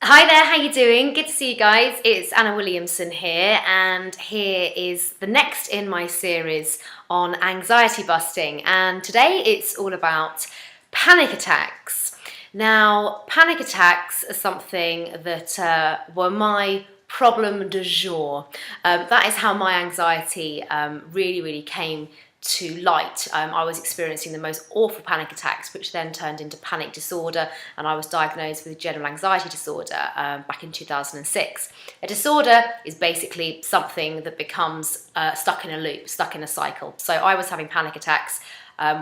Hi there, how you doing? Good to see you guys. It's Anna Williamson here, and here is the next in my series on anxiety busting. And today it's all about panic attacks. Now, panic attacks are something that were my problem du jour. That is how my anxiety really came to light. I was experiencing the most awful panic attacks, which then turned into panic disorder, and I was diagnosed with general anxiety disorder back in 2006. A disorder is basically something that becomes stuck in a loop, stuck in a cycle. So I was having panic attacks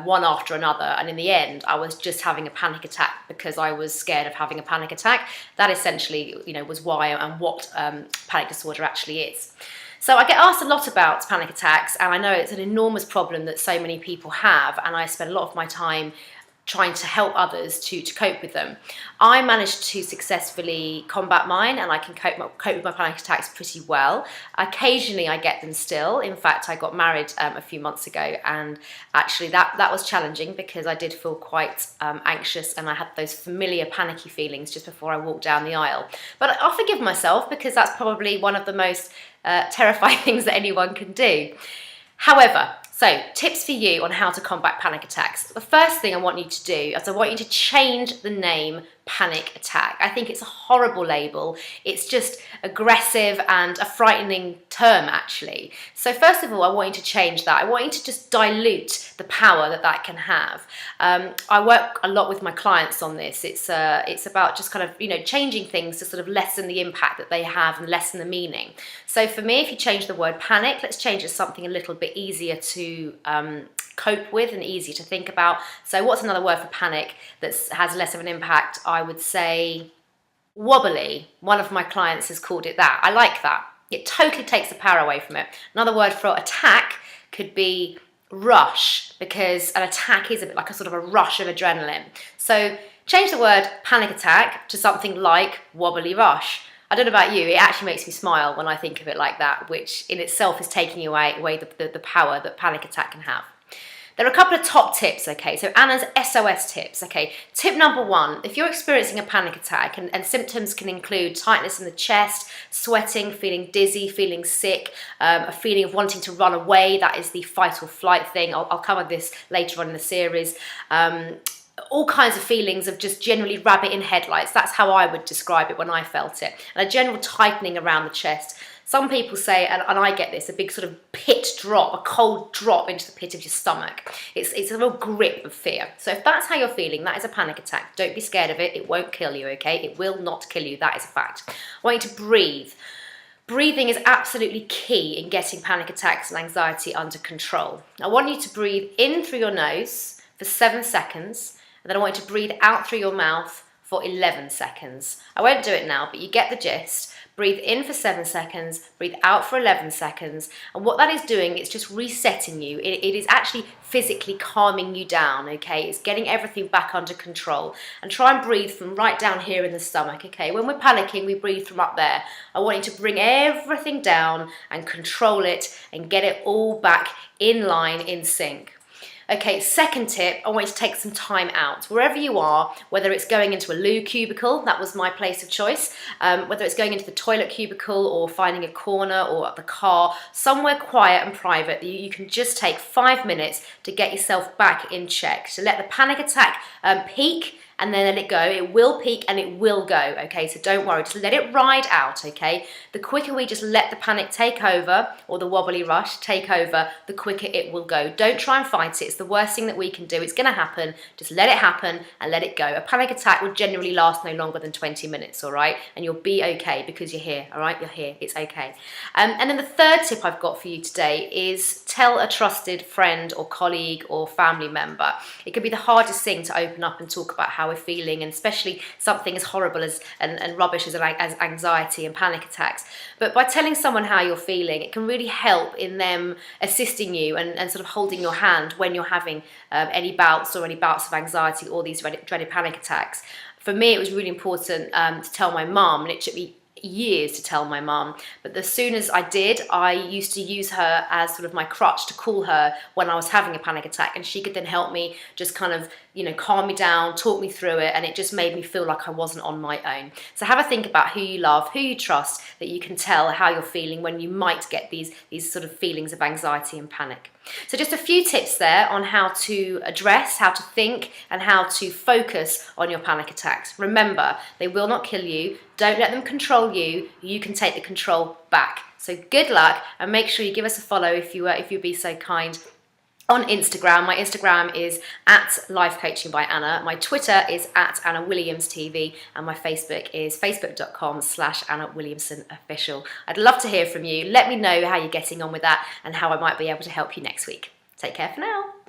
one after another, and in the end I was just having a panic attack because I was scared of having a panic attack. That essentially, was why and what panic disorder actually is. So I get asked a lot about panic attacks, and I know it's an enormous problem that so many people have, and I spend a lot of my time trying to help others to cope with them. I managed to successfully combat mine, and I can cope with my panic attacks pretty well. Occasionally I get them still. In fact, I got married a few months ago, and actually that was challenging because I did feel quite anxious, and I had those familiar panicky feelings just before I walked down the aisle. But I'll forgive myself because that's probably one of the most terrifying things that anyone can do. However, so tips for you on how to combat panic attacks. The first thing I want you to do is I want you to change the name panic attack. I think it's a horrible label. It's just aggressive and a frightening term, actually. So first of all, I want you to change that. I want you to just dilute the power that can have. I work a lot with my clients on this. It's about just kind of, changing things to sort of lessen the impact that they have and lessen the meaning. So for me, if you change the word panic, let's change it to something a little bit easier to cope with and easier to think about. So what's another word for panic that has less of an impact? I would say wobbly. One of my clients has called it that. I like that. It totally takes the power away from it. Another word for attack could be rush, because an attack is a bit like a sort of a rush of adrenaline. So change the word panic attack to something like wobbly rush. I don't know about you, it actually makes me smile when I think of it like that, which in itself is taking away the power that panic attack can have. There are a couple of top tips, okay? So Anna's SOS tips, okay? Tip number one, if you're experiencing a panic attack, and symptoms can include tightness in the chest, sweating, feeling dizzy, feeling sick, a feeling of wanting to run away, that is the fight or flight thing. I'll cover this later on in the series. All kinds of feelings of just generally rabbit in headlights. That's how I would describe it when I felt it. And a general tightening around the chest. Some people say, and I get this, a big sort of pit drop, a cold drop into the pit of your stomach. It's a real grip of fear. So if that's how you're feeling, that is a panic attack. Don't be scared of it. It won't kill you, okay? It will not kill you. That is a fact. I want you to breathe. Breathing is absolutely key in getting panic attacks and anxiety under control. I want you to breathe in through your nose for 7 seconds, and then I want you to breathe out through your mouth for 11 seconds. I won't do it now, but you get the gist. Breathe in for 7 seconds, breathe out for 11 seconds. And what that is doing, it's just resetting you. It is actually physically calming you down, okay? It's getting everything back under control. And try and breathe from right down here in the stomach, okay? When we're panicking, we breathe from up there. I want you to bring everything down and control it and get it all back in line, in sync. Okay, second tip, I want you to take some time out. Wherever you are, whether it's going into a loo cubicle, that was my place of choice, whether it's going into the toilet cubicle or finding a corner or the car, somewhere quiet and private, you can just take 5 minutes to get yourself back in check. So let the panic attack peak, and then let it go. It will peak and it will go, okay? So don't worry, just let it ride out, okay? The quicker we just let the panic take over, or the wobbly rush take over, the quicker it will go. Don't try and fight it. It's the worst thing that we can do. It's gonna happen. Just let it happen and let it go. A panic attack will generally last no longer than 20 minutes, all right? And you'll be okay because you're here, all right? You're here, it's okay. And then the third tip I've got for you today is tell a trusted friend or colleague or family member. It can be the hardest thing to open up and talk about how we're feeling, and especially something as horrible as and rubbish as anxiety and panic attacks. But by telling someone how you're feeling, it can really help in them assisting you and sort of holding your hand when you're having any bouts of anxiety or these dreaded panic attacks. For me, it was really important to tell my mum, and it took me years to tell my mum, but as soon as I did, I used to use her as sort of my crutch to call her when I was having a panic attack, and she could then help me just kind of, you know, calm me down, talk me through it, and it just made me feel like I wasn't on my own. So have a think about who you love, who you trust, that you can tell how you're feeling when you might get these sort of feelings of anxiety and panic. So just a few tips there on how to address, how to think, and how to focus on your panic attacks. Remember, they will not kill you. Don't let them control you. You can take the control back. So good luck, and make sure you give us a follow if you'd be so kind. On Instagram, my Instagram is @lifecoachingbyAnna. My Twitter is @AnnaWilliamsTV, and my Facebook is facebook.com/AnnaWilliamsonOfficial. I'd love to hear from you. Let me know how you're getting on with that and how I might be able to help you next week. Take care for now.